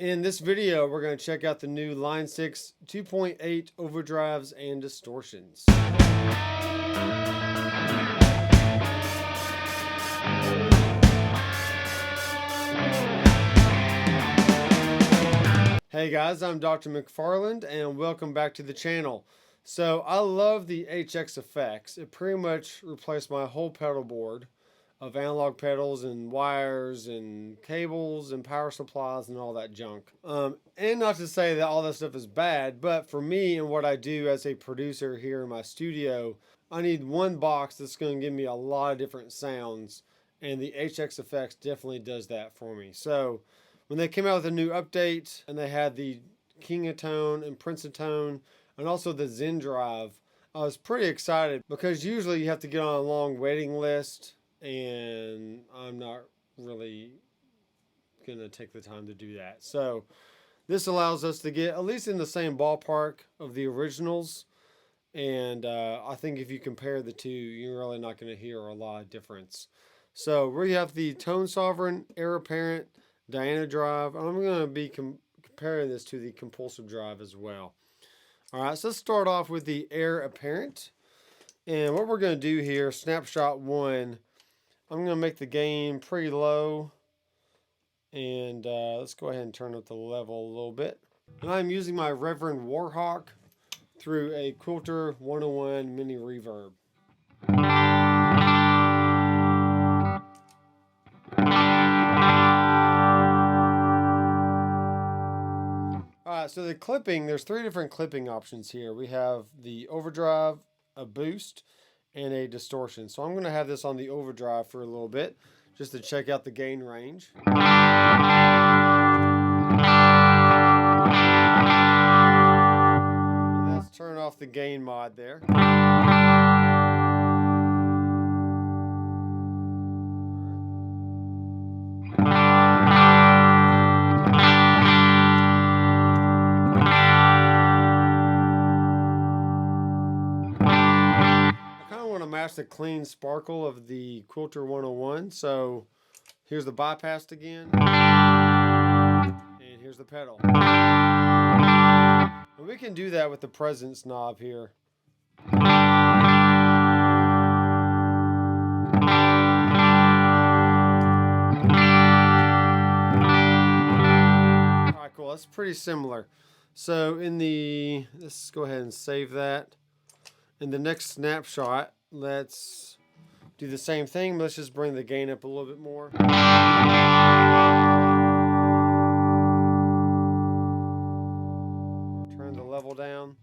In this video, we're going to check out the new Line 6 2.8 overdrives and distortions. Hey guys, I'm Dr. McFarland and welcome back to the channel. So I love the HX effects. It pretty much replaced my whole pedal board of analog pedals and wires and cables and power supplies and all that junk. And not to say that all that stuff is bad, but for me and what I do as a producer here in my studio, I need one box that's going to give me a lot of different sounds, and the HX effects definitely does that for me. So when they came out with a new update and they had the King of Tone and Prince of Tone and also the Zen Drive, I was pretty excited because usually you have to get on a long waiting list, and I'm not really gonna take the time to do that. So this allows us to get at least in the same ballpark of the originals, and I think if you compare the two, you're really not going to hear a lot of difference. So we have the Tone Sovereign, Heir Apparent, Diana Drive. I'm going to be comparing this to the Compulsive Drive as well. All right, so let's start off with the Heir Apparent, and what we're going to do here, snapshot 1, I'm going to make the gain pretty low, and let's go ahead and turn up the level a little bit. And I'm using my Reverend Warhawk through a Quilter 101 mini reverb. Alright, so the clipping, there's 3 different clipping options here. We have the overdrive, a boost, and a distortion. So I'm going to have this on the overdrive for a little bit just to check out the gain range. And let's turn off the gain mod there. Match the clean sparkle of the Quilter 101. So here's the bypassed again, and here's the pedal. And we can do that with the presence knob here. Alright, cool. That's pretty similar. So let's go ahead and save that. In the next snapshot, let's do the same thing. Let's just bring the gain up a little bit more. Turn the level down.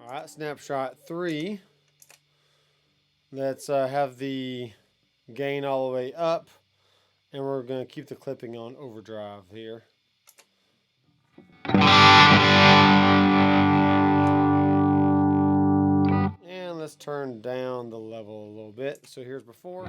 All right, snapshot 3. Let's have the gain all the way up, and we're going to keep the clipping on overdrive here. Let's turn down the level a little bit. So here's before.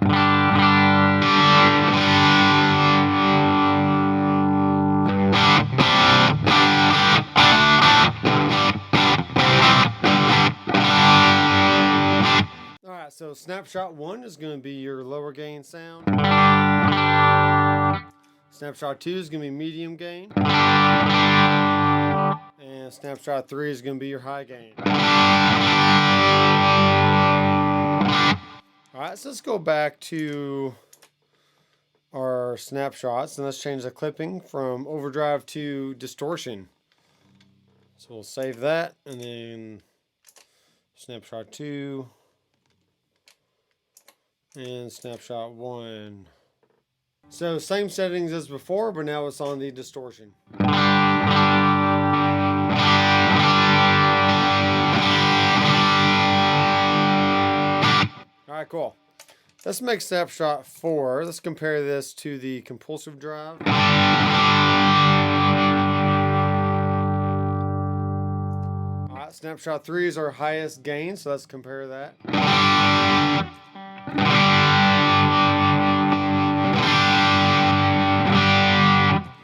Alright, so snapshot 1 is going to be your lower gain sound. Snapshot 2 is going to be medium gain. And snapshot 3 is going to be your high gain. Alright, so let's go back to our snapshots and let's change the clipping from overdrive to distortion. So we'll save that, and then snapshot 2 and snapshot 1. So same settings as before, but now it's on the distortion. Alright, cool. Let's make snapshot 4. Let's compare this to the Compulsive Drive. Alright, snapshot 3 is our highest gain, so let's compare that.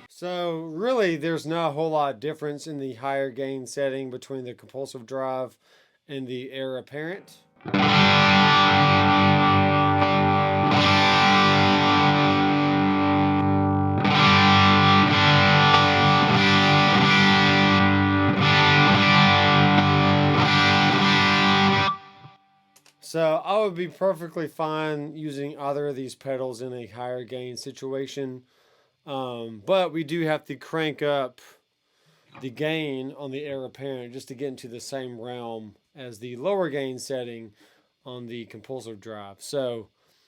So really, there's not a whole lot of difference in the higher gain setting between the Compulsive Drive and the Heir Apparent. So I would be perfectly fine using either of these pedals in a higher gain situation. But we do have to crank up the gain on the heir apparent just to get into the same realm as the lower gain setting on the compulsive drive. So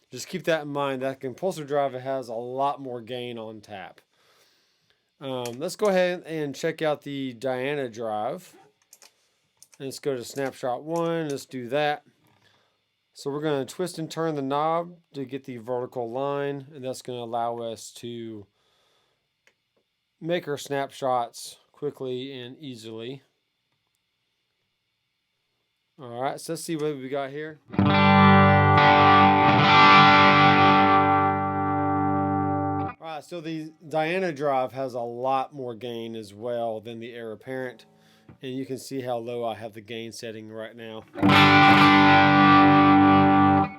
just keep that in mind. That compulsive drive has a lot more gain on tap. Let's go ahead and check out the Diana drive. Let's go to snapshot 1. Let's do that. So we're going to twist and turn the knob to get the vertical line, and that's going to allow us to make our snapshots quickly and easily. All right, so let's see what we got here. All right, so the Diana drive has a lot more gain as well than the heir apparent, and you can see how low I have the gain setting right now.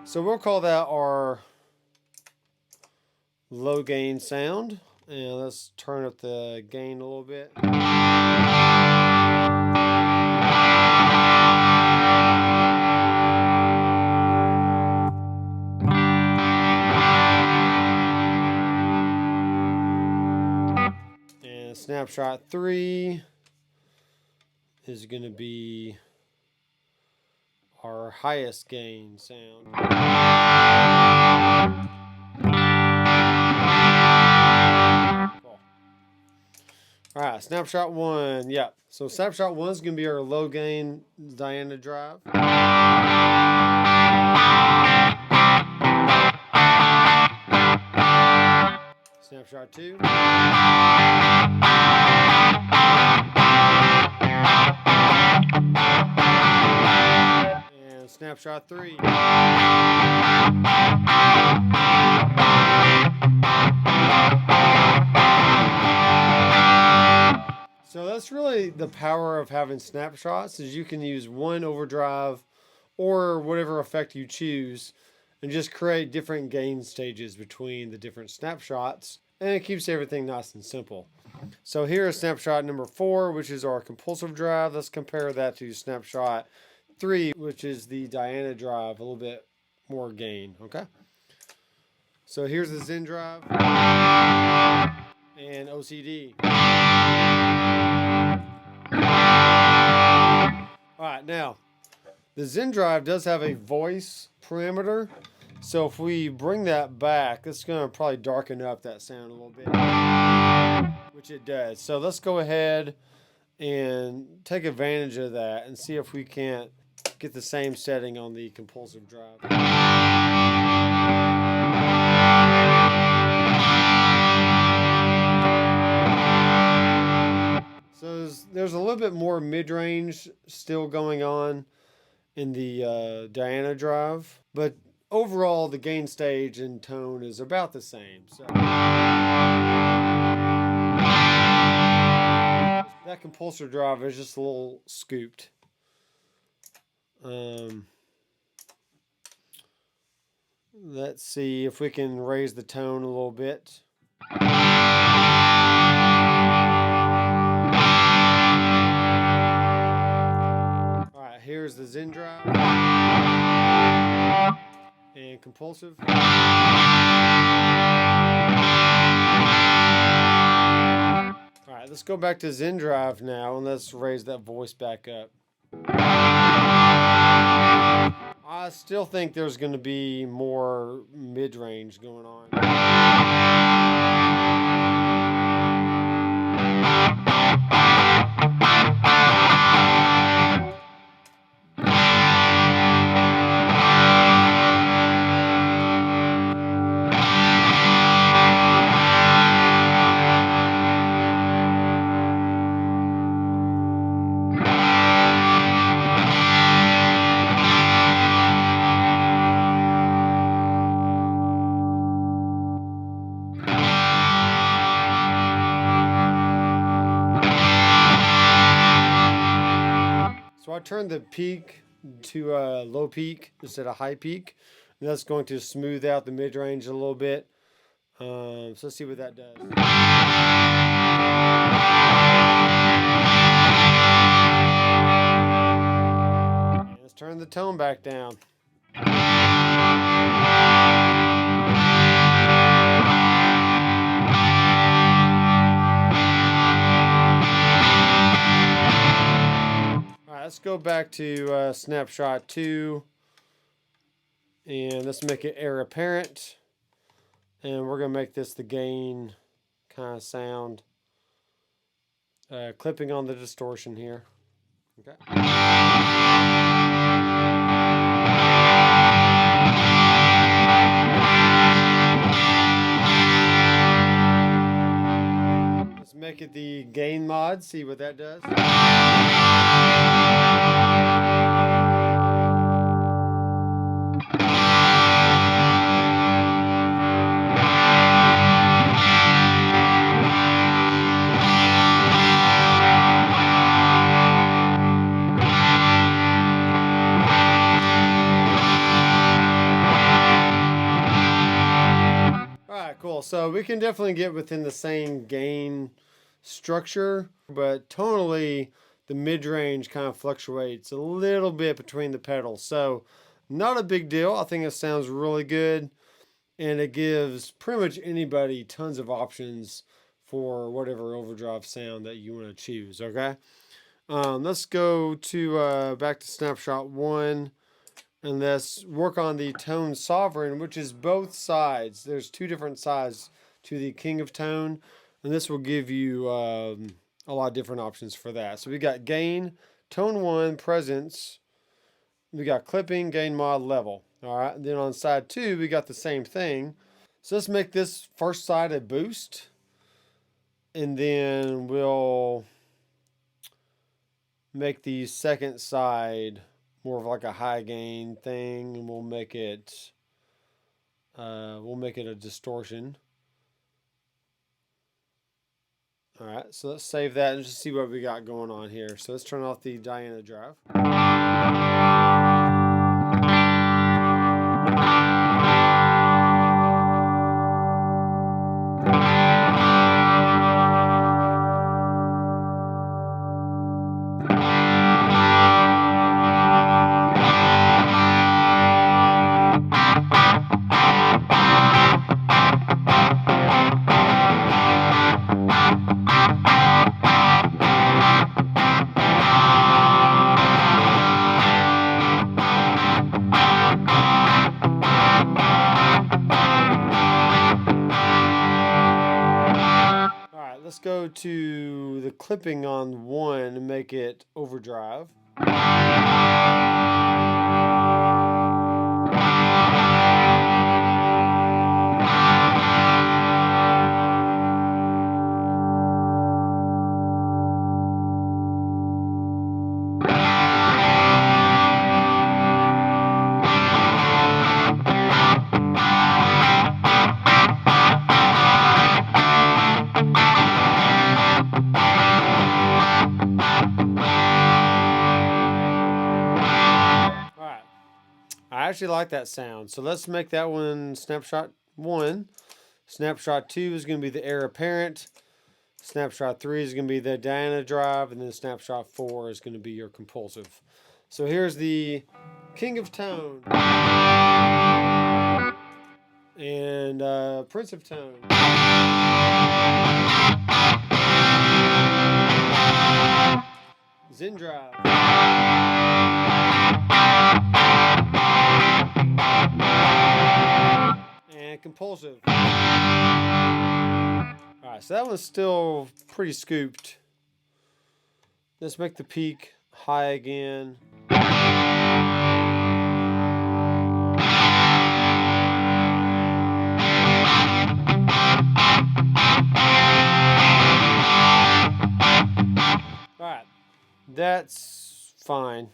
So we'll call that our low gain sound. And let's turn up the gain a little bit. And snapshot 3 is going to be our highest gain sound. Cool. All right, snapshot 1. Yeah, so snapshot 1 is going to be our low gain Diana drive. Snapshot 2. And snapshot 3. So that's really the power of having snapshots, is you can use one overdrive or whatever effect you choose and just create different gain stages between the different snapshots, and it keeps everything nice and simple. So here is snapshot number 4, which is our compulsive drive. Let's compare that to snapshot 3, which is the Diana drive, a little bit more gain, okay? So here's the Zen Drive and OCD. All right, now the Zen Drive does have a voice parameter, so if we bring that back, it's going to probably darken up that sound a little bit, which it does. So let's go ahead and take advantage of that and see if we can't get the same setting on the compulsive drive. So there's a little bit more mid-range still going on in the Diana drive, but overall the gain stage and tone is about the same. So that compulsive drive is just a little scooped. Let's see if we can raise the tone a little bit. Alright, here's the Zen Drive and compulsive. Alright, let's go back to Zen Drive now and let's raise that voice back up. I still think there's going to be more mid-range going on. So I turned the peak to a low peak instead of high peak. And that's going to smooth out the mid-range a little bit. So let's see what that does. And let's turn the tone back down. Alright, let's go back to snapshot 2. And let's make it air apparent. And we're going to make this the gain kind of sound. Clipping on the distortion here. Okay. Let's make it the gain mod, see what that does. Alright, cool. So we can definitely get within the same gain structure, but tonally the mid-range kind of fluctuates a little bit between the pedals. So not a big deal. I think it sounds really good, and it gives pretty much anybody tons of options for whatever overdrive sound that you want to choose. Okay, let's go to back to snapshot 1. And let's work on the tone sovereign, which is both sides. There's 2 different sides to the king of tone, and this will give you a lot of different options for that. So we got gain, tone 1, presence. We got clipping, gain mod, level. All right, and then on side 2, we got the same thing. So let's make this first side a boost, and then we'll make the second side more of like a high gain thing, and we'll make it a distortion. All right, so let's save that and just see what we got going on here. So let's turn off the Diana drive. Let's go to the clipping on 1 and make it overdrive. I actually like that sound. So let's make that one snapshot 1. Snapshot 2 is going to be the air apparent. Snapshot 3 is going to be the Diana drive. And then snapshot 4 is going to be your compulsive. So here's the king of tone. And prince of tone. Zen Drive. And compulsive. Alright, so that one's still pretty scooped. Let's make the peak high again. Alright, that's fine.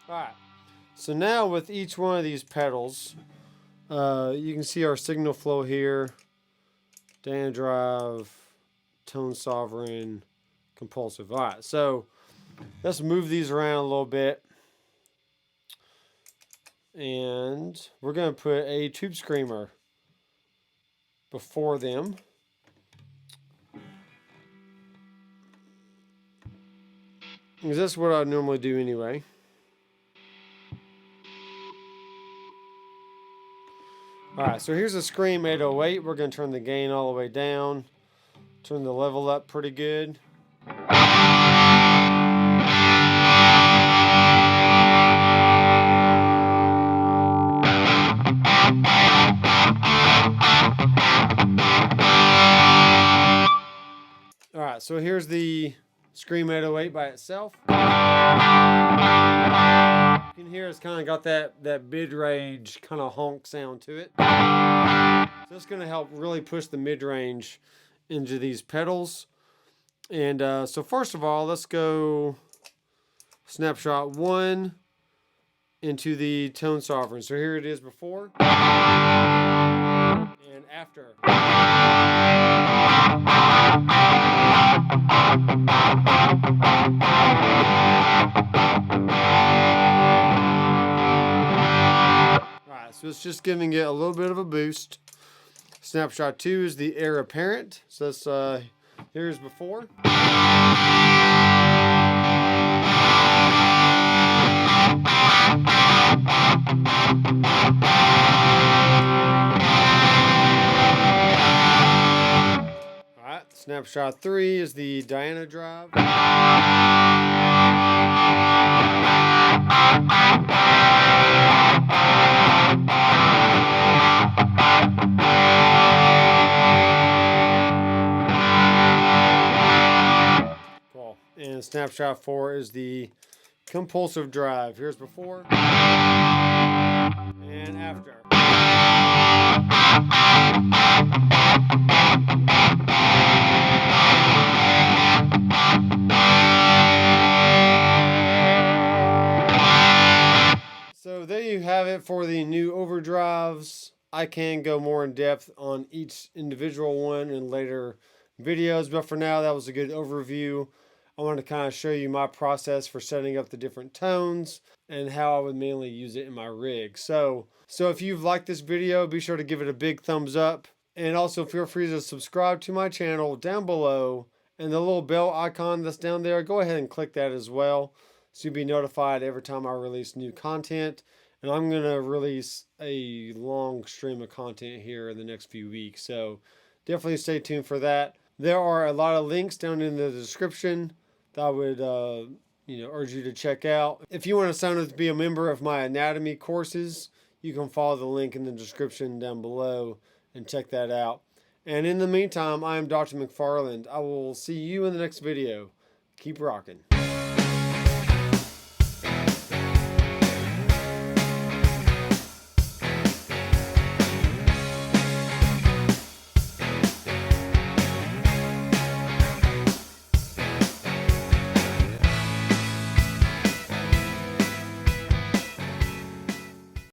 Alright, so now with each one of these pedals, you can see our signal flow here. Diana drive, tone sovereign, compulsive. Alright, so let's move these around a little bit. And we're going to put a tube screamer before them. because that's what I normally do anyway. Alright, so here's a Scream 808. We're going to turn the gain all the way down. Turn the level up pretty good. Alright, so here's the Scream 808 by itself. You can hear it's kind of got that mid-range kind of honk sound to it. So it's going to help really push the mid-range into these pedals. And so first of all, let's go snapshot 1 into the tone sovereign. So here it is before and after. Alright, so it's just giving it a little bit of a boost. Snapshot 2 is the heir apparent. So that's here's before. Alright, snapshot 3 is the Diana drive. Cool. And snapshot 4 is the Compulsive Drive. Here's before and after. So there you have it for the new overdrives. I can go more in depth on each individual one in later videos, but for now that was a good overview. I wanted to kind of show you my process for setting up the different tones and how I would mainly use it in my rig. So if you've liked this video, be sure to give it a big thumbs up. And also feel free to subscribe to my channel down below. And the little bell icon that's down there, go ahead and click that as well, so you'll be notified every time I release new content. And I'm going to release a long stream of content here in the next few weeks. So definitely stay tuned for that. There are a lot of links down in the description that I would urge you to check out. If you want to sign up to be a member of my anatomy courses, you can follow the link in the description down below and check that out. And in the meantime, I am Dr. McFarland. I will see you in the next video. Keep rocking.